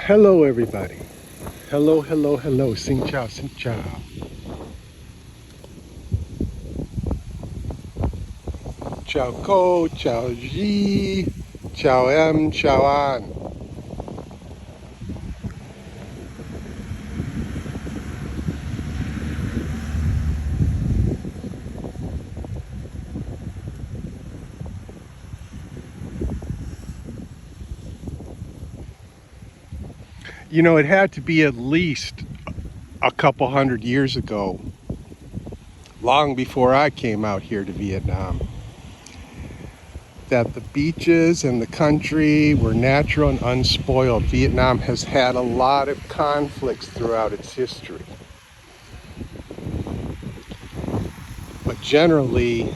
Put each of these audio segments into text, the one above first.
Hello, everybody. Hello, hello, hello. Xin chào, xin chào. Chào cô, chào G, chào em, chào An. You know, it had to be at least a couple hundred years ago, long before I came out here to Vietnam, that the beaches and the country were natural and unspoiled. Vietnam has had a lot of conflicts throughout its history. But generally,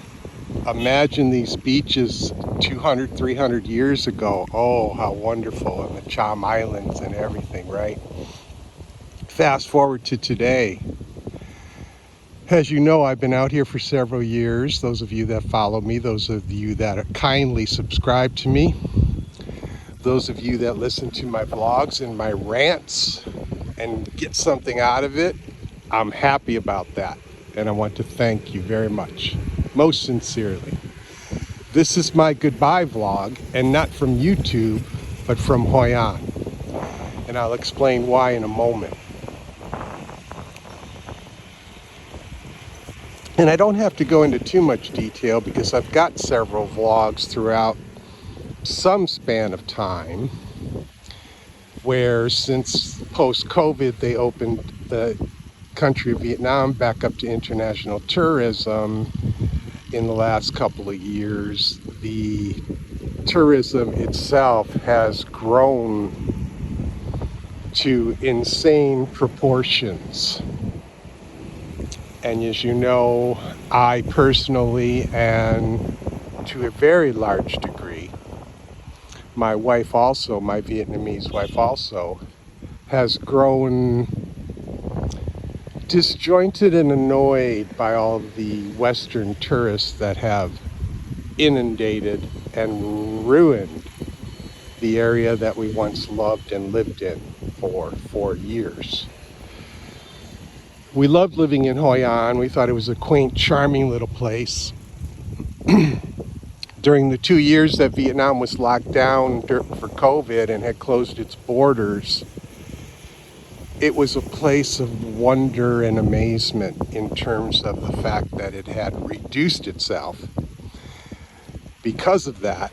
imagine these beaches 200, 300 years ago. Oh, how wonderful. And the Cham Islands and everything, right? Fast forward to today. As you know, I've been out here for several years. Those of you that follow me, those of you that kindly subscribe to me, those of you that listen to my vlogs and my rants and get something out of it, I'm happy about that. And I want to thank you very much, most sincerely. This is my goodbye vlog, and not from YouTube, but from Hoi An. And I'll explain why in a moment. And I don't have to go into too much detail because I've got several vlogs throughout some span of time where, since post-COVID, they opened the country of Vietnam back up to international tourism. In the last couple of years, the tourism itself has grown to insane proportions. And as you know, I personally, and to a very large degree, my wife also, my Vietnamese wife also, has grown disjointed and annoyed by all of the Western tourists that have inundated and ruined the area that we once loved and lived in for 4 years. We loved living in Hoi An. We thought it was a quaint, charming little place. During the 2 years that Vietnam was locked down for COVID and had closed its borders, it was a place of wonder and amazement in terms of the fact that it had reduced itself, because of that,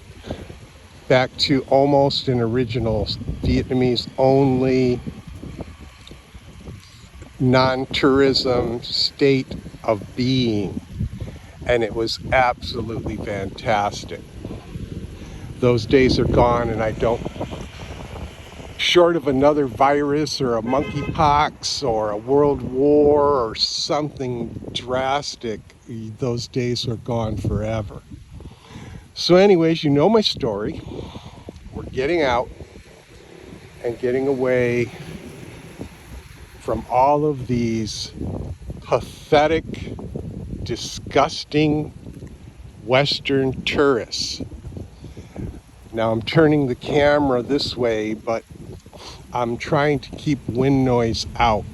back to almost an original Vietnamese only non-tourism state of being. And it was absolutely fantastic. Those days are gone, and I don't, short of another virus or a monkeypox or a world war or something drastic, those days are gone forever. So anyways, you know my story. We're getting out and getting away from all of these pathetic, disgusting Western tourists. Now I'm turning the camera this way, but I'm trying to keep wind noise out.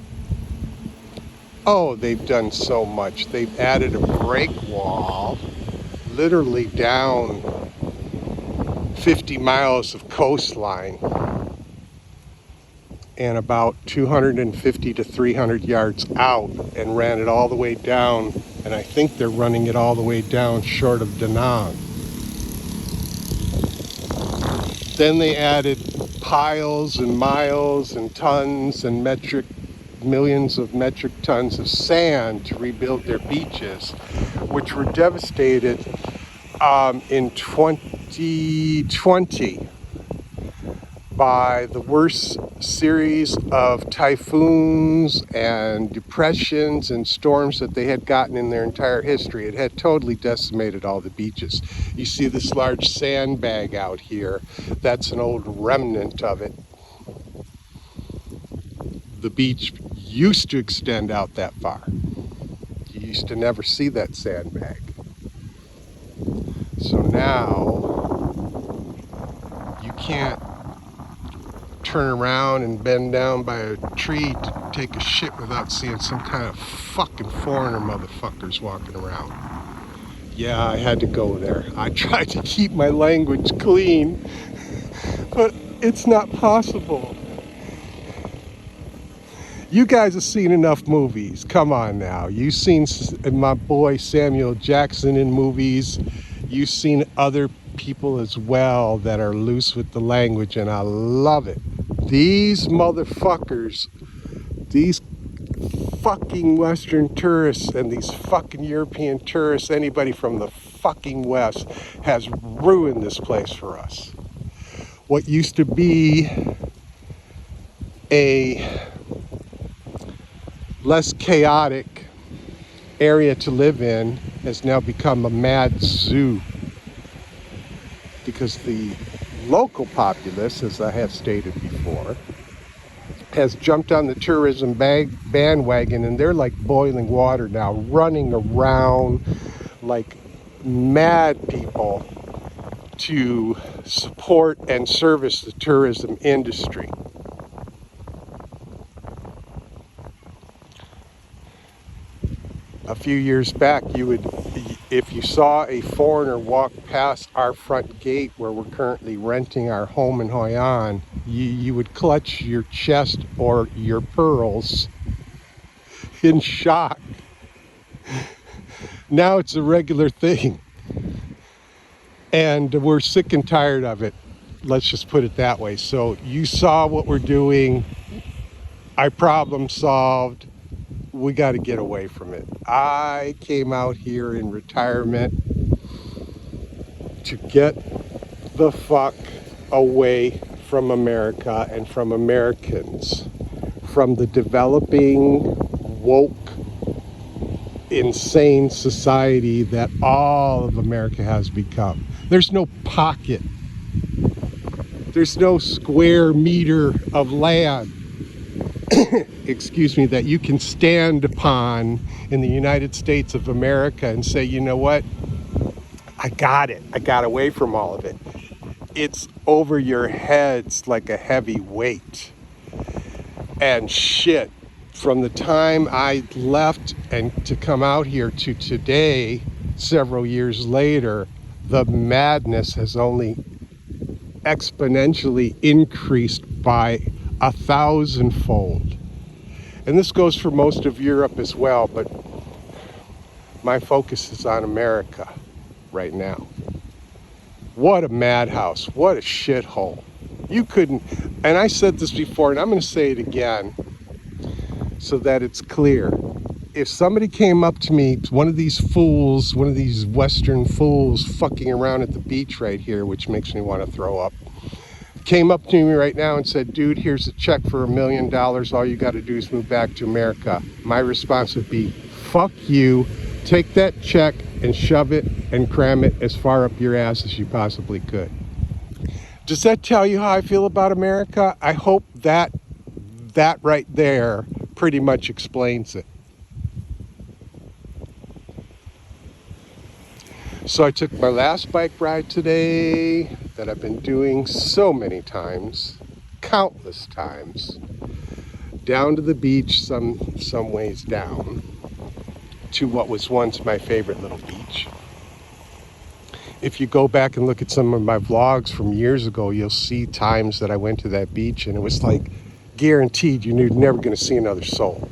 Oh, they've done so much. They've added a break wall literally down 50 miles of coastline and about 250 to 300 yards out, and ran it all the way down, and I think they're running it all the way down short of Da Nang. Then they added piles and miles and tons and millions of metric tons of sand to rebuild their beaches, which were devastated in 2020 by the worst series of typhoons and depressions and storms that they had gotten in their entire history. It had totally decimated all the beaches. You see this large sandbag out here. That's an old remnant of it. The beach used to extend out that far. You used to never see that sandbag. So now you can't turn around and bend down by a tree to take a shit without seeing some kind of fucking foreigner motherfuckers walking around. Yeah, I had to go there. I tried to keep my language clean, but it's not possible. You guys have seen enough movies. Come on now. You've seen my boy Samuel Jackson in movies. You've seen other people as well that are loose with the language, and I love it. These motherfuckers, these fucking Western tourists and these fucking European tourists, anybody from the fucking West, has ruined this place for us. What used to be a less chaotic area to live in has now become a mad zoo, because the local populace, as I have stated before, has jumped on the tourism bandwagon, and they're like boiling water now, running around like mad people to support and service the tourism industry. A few years back, if you saw a foreigner walk past our front gate where we're currently renting our home in Hoi An, you would clutch your chest or your pearls in shock. Now it's a regular thing, and we're sick and tired of it. Let's just put it that way. So you saw what we're doing. I problem solved. We got to get away from it. I came out here in retirement to get the fuck away from America and from Americans, from the developing, woke, insane society that all of America has become. There's no pocket. There's no square meter of land excuse me, that you can stand upon in the United States of America and say, you know what, I got it. I got away from all of it. It's over your heads like a heavy weight. And shit, from the time I left and to come out here to today, several years later, the madness has only exponentially increased by 1,000-fold. And this goes for most of Europe as well, but my focus is on America right now. What a madhouse. What a shithole. You couldn't, and I said this before, and I'm going to say it again so that it's clear. If somebody came up to me, one of these fools, one of these Western fools fucking around at the beach right here, which makes me want to throw up, came up to me right now and said, dude, here's a check for $1 million. All you got to do is move back to America. My response would be, fuck you. Take that check and shove it and cram it as far up your ass as you possibly could. Does that tell you how I feel about America? I hope that right there pretty much explains it. So I took my last bike ride today that I've been doing so many times, countless times, down to the beach, some ways down, to what was once my favorite little beach. If you go back and look at some of my vlogs from years ago, you'll see times that I went to that beach and it was like guaranteed you're never going to see another soul.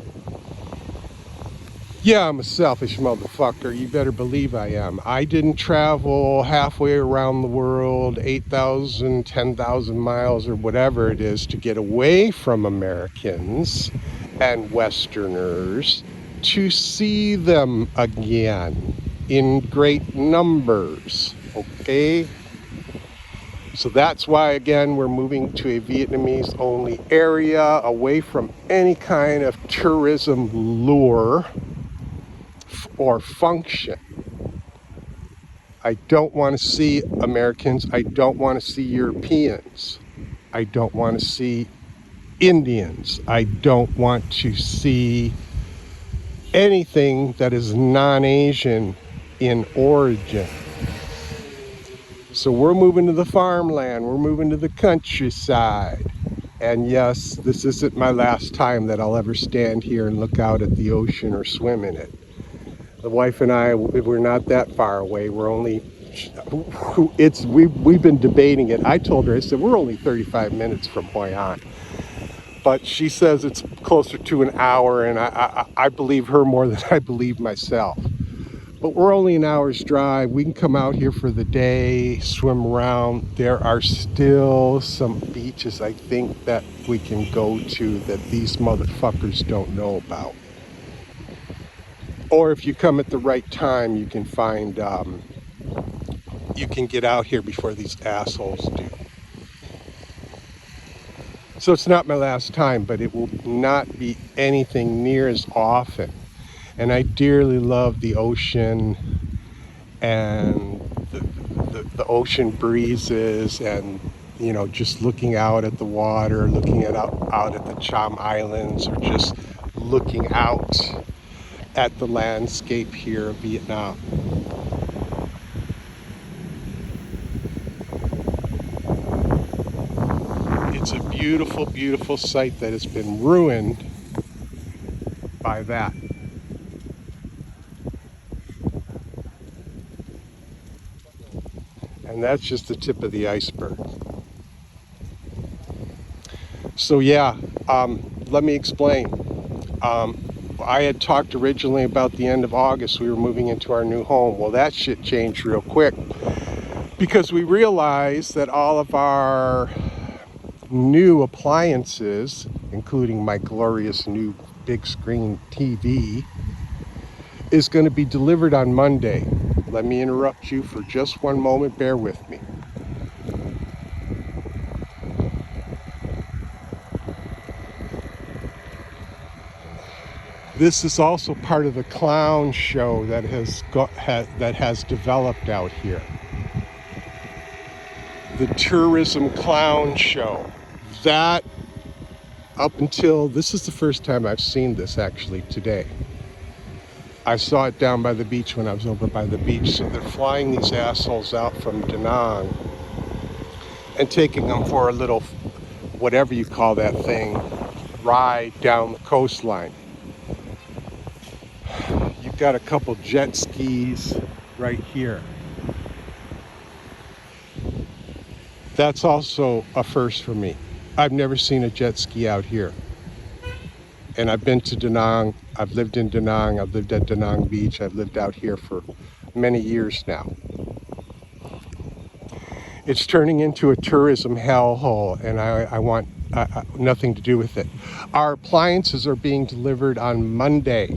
Yeah, I'm a selfish motherfucker. You better believe I am. I didn't travel halfway around the world, 8,000, 10,000 miles or whatever it is to get away from Americans and Westerners to see them again in great numbers, okay? So that's why, again, we're moving to a Vietnamese-only area, away from any kind of tourism lure or function. I don't want to see Americans. I don't want to see Europeans. I don't want to see Indians. I don't want to see anything that is non-Asian in origin. So we're moving to the farmland. We're moving to the countryside. And yes, this isn't my last time that I'll ever stand here and look out at the ocean or swim in it. The wife and I, we're not that far away. We're only, we've been debating it. I told her, I said, we're only 35 minutes from Hoi An. But she says it's closer to an hour, and I believe her more than I believe myself. But we're only an hour's drive. We can come out here for the day, swim around. There are still some beaches, I think, that we can go to that these motherfuckers don't know about. Or if you come at the right time, you can find, you can get out here before these assholes do. So it's not my last time, but it will not be anything near as often. And I dearly love the ocean and the ocean breezes, and you know, just looking out at the water, looking out at the Cham Islands, or just looking out at the landscape here of Vietnam. It's a beautiful, beautiful sight that has been ruined by that. And that's just the tip of the iceberg. So yeah, let me explain. I had talked originally about the end of August we were moving into our new home. Well, that shit changed real quick because we realized that all of our new appliances, including my glorious new big screen TV, is going to be delivered on Monday. Let me interrupt you for just one moment. Bear with me. This is also part of the clown show that has developed out here. The tourism clown show. That, up until, this is the first time I've seen this actually today. I saw it down by the beach when I was over by the beach. So they're flying these assholes out from Da Nang and taking them for a little, whatever you call that thing, ride down the coastline. You've got a couple jet skis right here. That's also a first for me. I've never seen a jet ski out here. And I've been to Da Nang, I've lived in Da Nang, I've lived at Da Nang Beach, I've lived out here for many years now. It's turning into a tourism hellhole, and I want nothing to do with it. Our appliances are being delivered on Monday.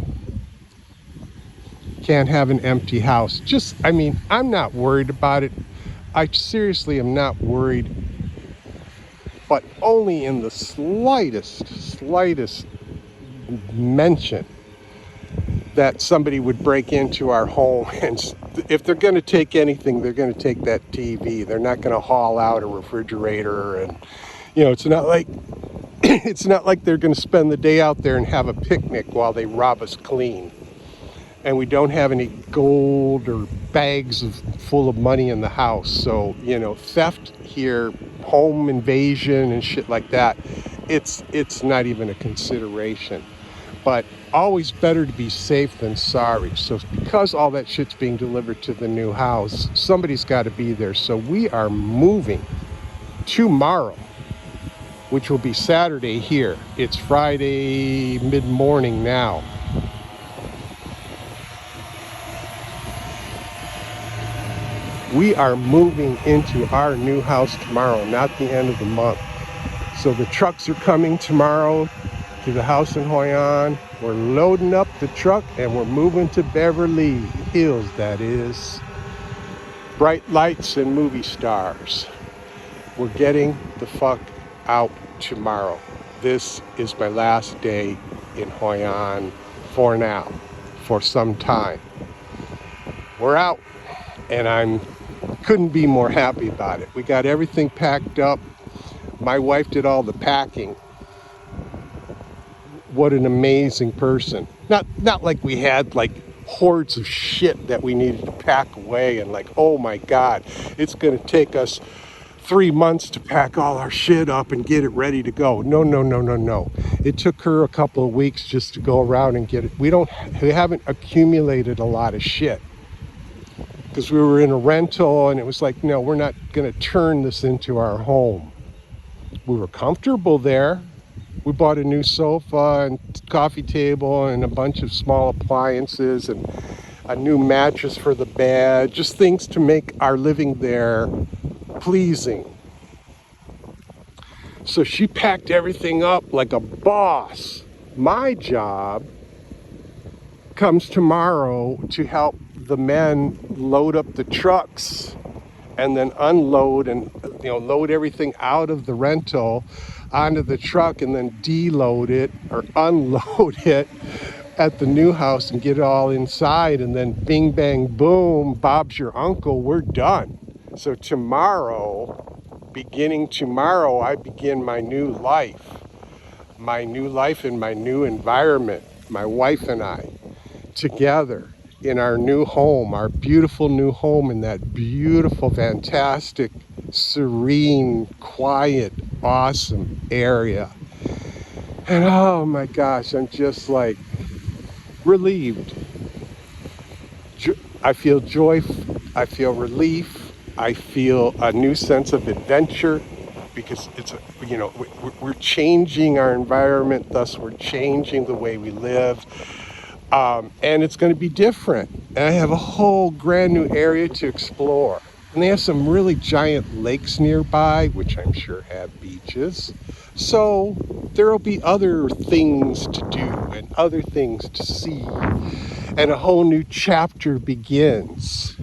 Can't have an empty house. I mean, I'm not worried about it. I seriously am not worried, but only in the slightest mention that somebody would break into our home, and if they're going to take anything, they're going to take that TV. They're not going to haul out a refrigerator, and you know, it's not like they're going to spend the day out there and have a picnic while they rob us clean. And we don't have any gold or bags full of money in the house. So, you know, theft here, home invasion and shit like that, it's not even a consideration. But always better to be safe than sorry. So because all that shit's being delivered to the new house, somebody's got to be there. So we are moving tomorrow, which will be Saturday here. It's Friday mid-morning now. We are moving into our new house tomorrow, not the end of the month. So the trucks are coming tomorrow to the house in Hoi An. We're loading up the truck and we're moving to Beverly Hills, that is. Bright lights and movie stars. We're getting the fuck out tomorrow. This is my last day in Hoi An for now, for some time. We're out, and I couldn't be more happy about it. We got everything packed up. My wife did all the packing. What an amazing person. Not like we had like hordes of shit that we needed to pack away and like, oh my God, it's gonna take us 3 months to pack all our shit up and get it ready to go. No, no, no, no, no. It took her a couple of weeks just to go around and get it. We haven't accumulated a lot of shit because we were in a rental and it was like, no, we're not going to turn this into our home. We were comfortable there. We bought a new sofa and coffee table and a bunch of small appliances and a new mattress for the bed, just things to make our living there pleasing. So she packed everything up like a boss. My job comes tomorrow to help the men load up the trucks and then unload and load everything out of the rental onto the truck and then deload it or unload it at the new house and get it all inside, and then bing bang boom, Bob's your uncle, we're done. So beginning tomorrow, I begin my new life in my new environment, my wife and I together in our new home, our beautiful new home in that beautiful, fantastic, serene, quiet, awesome area. And oh my gosh, I'm just like relieved. I feel joy, I feel relief, I feel a new sense of adventure because we're changing our environment, thus we're changing the way we live. And it's going to be different. And I have a whole brand new area to explore. And they have some really giant lakes nearby, which I'm sure have beaches. So there will be other things to do and other things to see. And a whole new chapter begins.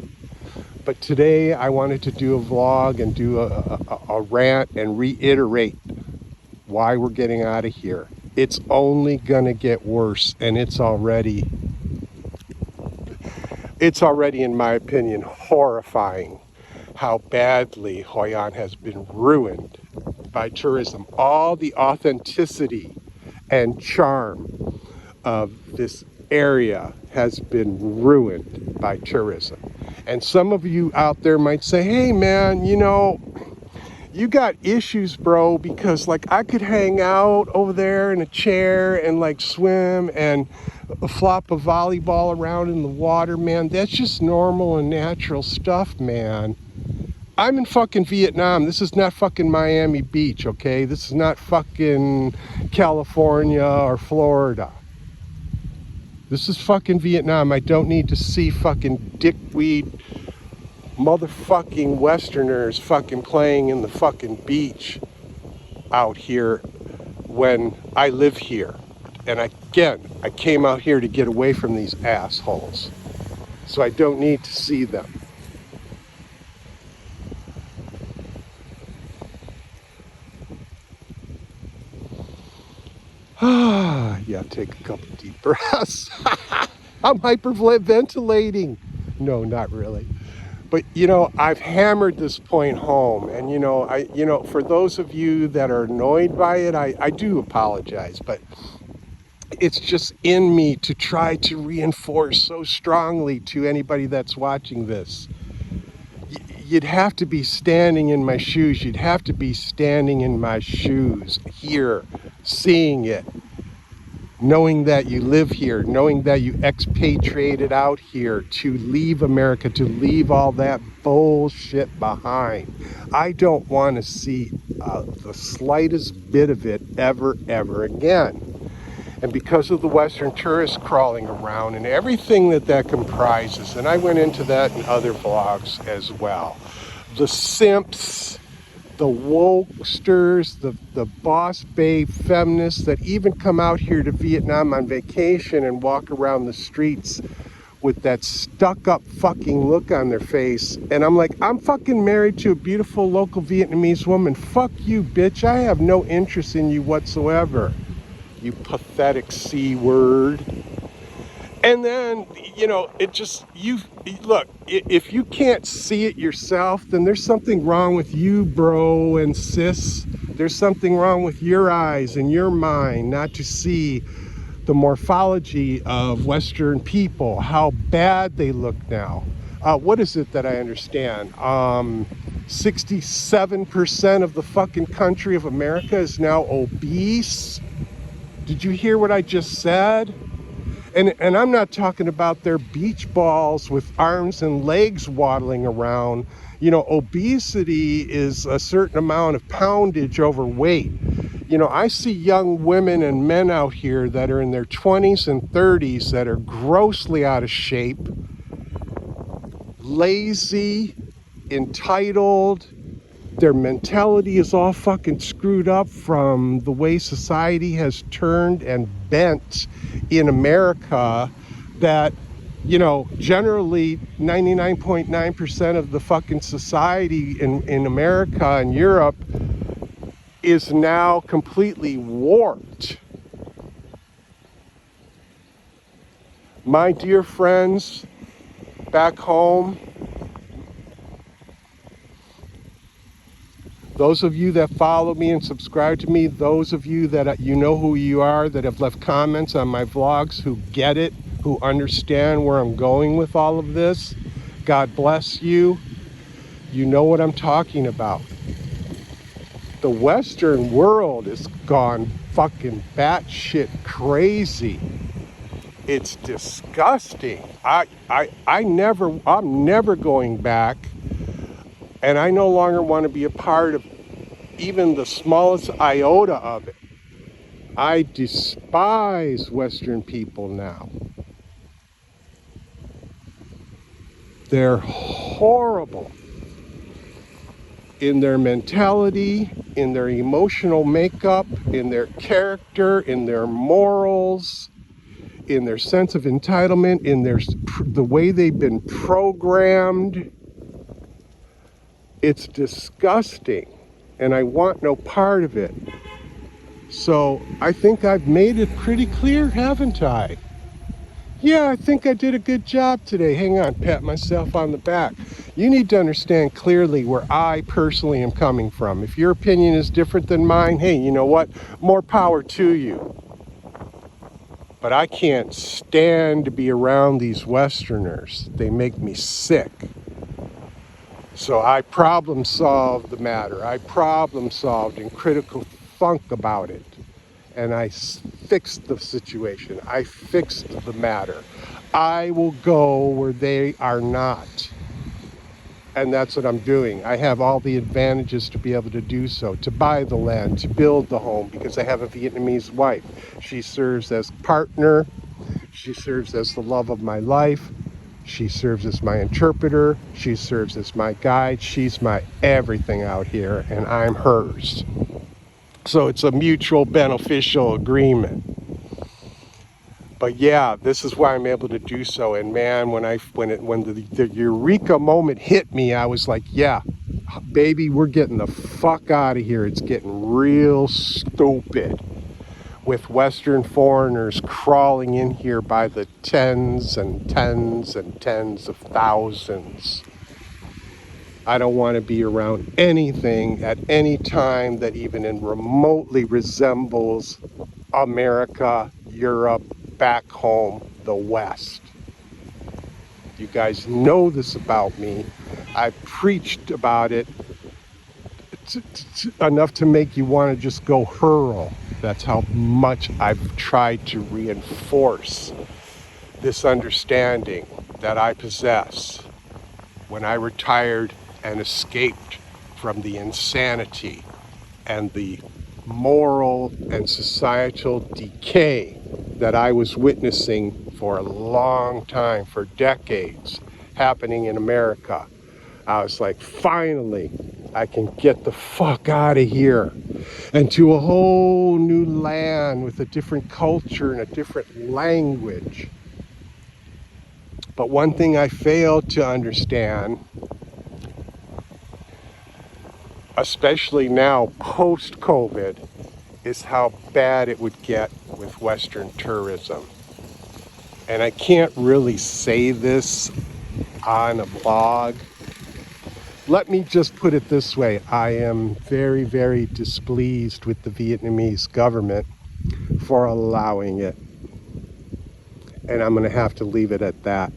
But today I wanted to do a vlog and do a rant and reiterate why we're getting out of here. It's only gonna get worse, and it's already, in my opinion, horrifying how badly Hoi An has been ruined by tourism. All the authenticity and charm of this area has been ruined by tourism. And some of you out there might say, hey man, you got issues, bro, because like I could hang out over there in a chair and like swim and flop a volleyball around in the water, man. That's just normal and natural stuff, man. I'm in fucking Vietnam. This is not fucking Miami Beach, okay? This is not fucking California or Florida. This is fucking Vietnam. I don't need to see fucking dickweed motherfucking Westerners fucking playing in the fucking beach out here when I live here. And I came out here to get away from these assholes. So I don't need to see them. Yeah, take a couple deep breaths. I'm hyperventilating. No, not really. But I've hammered this point home, and for those of you that are annoyed by it, I do apologize, but it's just in me to try to reinforce so strongly to anybody that's watching this. You'd have to be standing in my shoes. You'd have to be standing in my shoes here, seeing it, knowing that you live here, knowing that you expatriated out here to leave America, to leave all that bullshit behind. I don't want to see the slightest bit of it ever again. And because of the Western tourists crawling around and everything that comprises, and I went into that in other vlogs as well, the simps, the wokesters, the boss babe feminists that even come out here to Vietnam on vacation and walk around the streets with that stuck up fucking look on their face. And I'm like, I'm fucking married to a beautiful local Vietnamese woman. Fuck you, bitch. I have no interest in you whatsoever. You pathetic C word. And then, look, if you can't see it yourself, then there's something wrong with you, bro and sis. There's something wrong with your eyes and your mind not to see the morphology of Western people, how bad they look now. What is it that I understand? 67% of the fucking country of America is now obese. Did you hear what I just said? And I'm not talking about their beach balls with arms and legs waddling around. You know, obesity is a certain amount of poundage over weight. You know, I see young women and men out here that are in their 20s and 30s that are grossly out of shape, lazy, entitled. Their mentality is all fucking screwed up from the way society has turned and bent in America, that, you know, generally 99.9% of the fucking society in America and Europe is now completely warped. My dear friends back home, those of you that follow me and subscribe to me, those of you that you know who you are, that have left comments on my vlogs, who get it, who understand where I'm going with all of this, God bless you. You know what I'm talking about. The Western world has gone fucking batshit crazy. It's disgusting. I'm never going back, and I no longer want to be a part of even the smallest iota of it. I despise Western people now. They're horrible in their mentality, in their emotional makeup, in their character, in their morals, in their sense of entitlement, in the way they've been programmed. It's disgusting, and I want no part of it. So I think I've made it pretty clear, haven't I? Yeah, I think I did a good job today. Hang on, pat myself on the back. You need to understand clearly where I personally am coming from. If your opinion is different than mine, hey, you know what? More power to you. But I can't stand to be around these Westerners. They make me sick. So I problem solved the matter. I problem solved and critical thunk about it. And I fixed the situation. I fixed the matter. I will go where they are not. And that's what I'm doing. I have all the advantages to be able to do so, to buy the land, to build the home, because I have a Vietnamese wife. She serves as partner. She serves as the love of my life. She serves as my interpreter. She serves as my guide. She's my everything out here, and I'm hers. So it's a mutual beneficial agreement. But yeah, this is why I'm able to do so. And man, when the eureka moment hit me, I was like, yeah, baby, we're getting the fuck out of here. It's getting real stupid with Western foreigners crawling in here by the tens and tens and tens of thousands. I don't want to be around anything at any time that even remotely resembles America, Europe, back home, the West. You guys know this about me. I've preached about it enough to make you want to just go hurl. That's how much I've tried to reinforce this understanding that I possess when I retired and escaped from the insanity and the moral and societal decay that I was witnessing for a long time, for decades, happening in America. I was like, finally, I can get the fuck out of here and to a whole new land with a different culture and a different language. But one thing I failed to understand, especially now post-COVID, is how bad it would get with Western tourism. And I can't really say this on a vlog. Let me just put it this way. I am very, very displeased with the Vietnamese government for allowing it. And I'm going to have to leave it at that.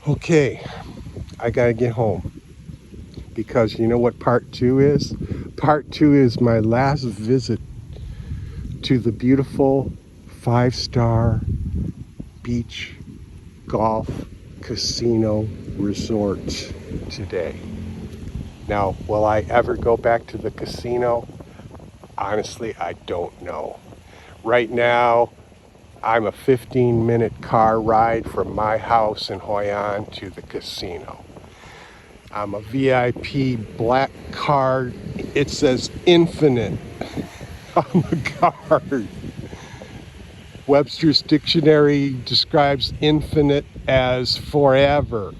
Okay, I gotta get home because you know what part 2 is? Part 2 is my last visit to the beautiful 5-star beach golf casino resort today. Now, will I ever go back to the casino? Honestly, I don't know. Right now, I'm a 15-minute car ride from my house in Hoi An to the casino. I'm a VIP black card. It says infinite on the card. Webster's dictionary describes infinite as forever.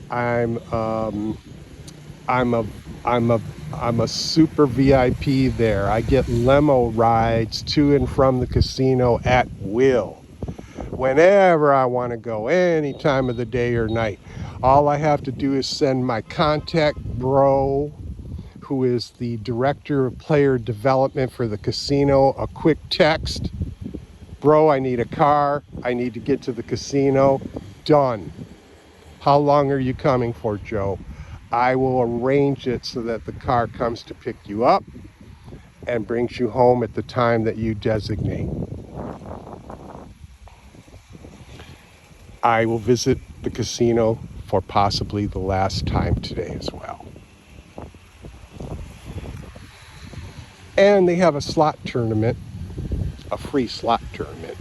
I'm I'm a I'm a I'm a super VIP there. I get limo rides to and from the casino at will. Whenever I want to go, any time of the day or night. All I have to do is send my contact bro, who is the director of player development for the casino, a quick text. Bro, I need a car. I need to get to the casino. Done. How long are you coming for, Joe? I will arrange it so that the car comes to pick you up and brings you home at the time that you designate. I will visit the casino for possibly the last time today as well. And they have a slot tournament, a free slot tournament,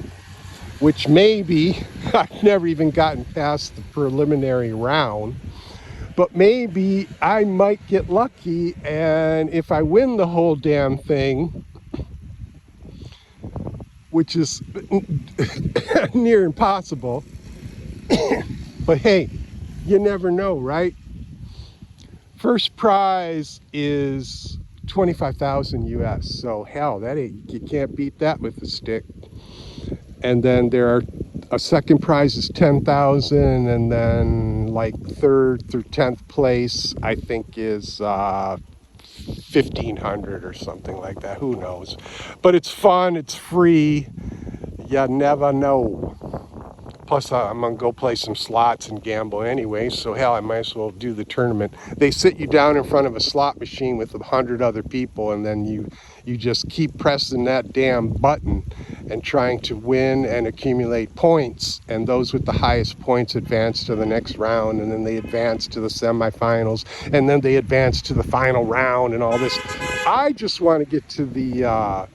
which maybe, I've never even gotten past the preliminary round, but maybe I might get lucky, and if I win the whole damn thing, which is near impossible, but hey, you never know, right? First prize is 25,000 US, so hell, that ain't, you can't beat that with a stick. And then a second prize is 10,000, and then like third through 10th place I think is 1,500 or something like that. Who knows? But it's fun, it's free. You never know. Plus, I'm gonna go play some slots and gamble anyway, so hell, I might as well do the tournament. They sit you down in front of a slot machine with 100 other people, and then you just keep pressing that damn button and trying to win and accumulate points. And those with the highest points advance to the next round, and then they advance to the semifinals, and then they advance to the final round, and all this. I just want to get to the.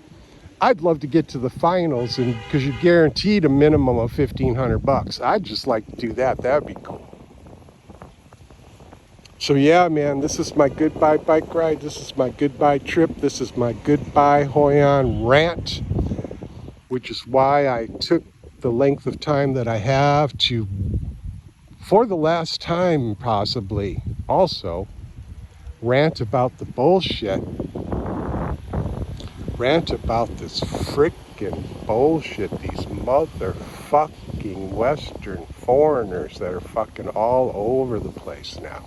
I'd love to get to the finals, and because you're guaranteed a minimum of $1,500. I'd just like to do that. That'd be cool. So yeah, man, this is my goodbye bike ride. This is my goodbye trip. This is my goodbye Hoi An rant, which is why I took the length of time that I have to, for the last time possibly, also rant about the bullshit. Rant about this frickin' bullshit, these motherfucking Western foreigners that are fucking all over the place now.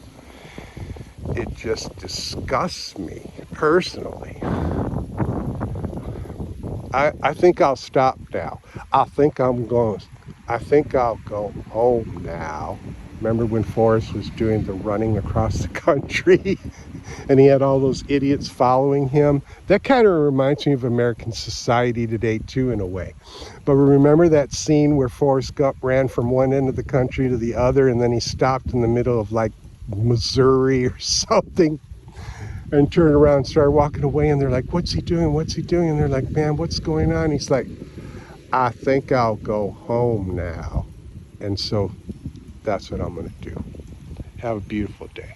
It just disgusts me personally. I think I'll stop now. I think I'll go home now. Remember when Forrest was doing the running across the country and he had all those idiots following him? That kind of reminds me of American society today too, in a way. But remember that scene where Forrest Gump ran from one end of the country to the other, and then he stopped in the middle of like Missouri or something and turned around and started walking away, and they're like, what's he doing? What's he doing? And they're like, man, what's going on? He's like, I think I'll go home now. And so that's what I'm going to do. Have a beautiful day.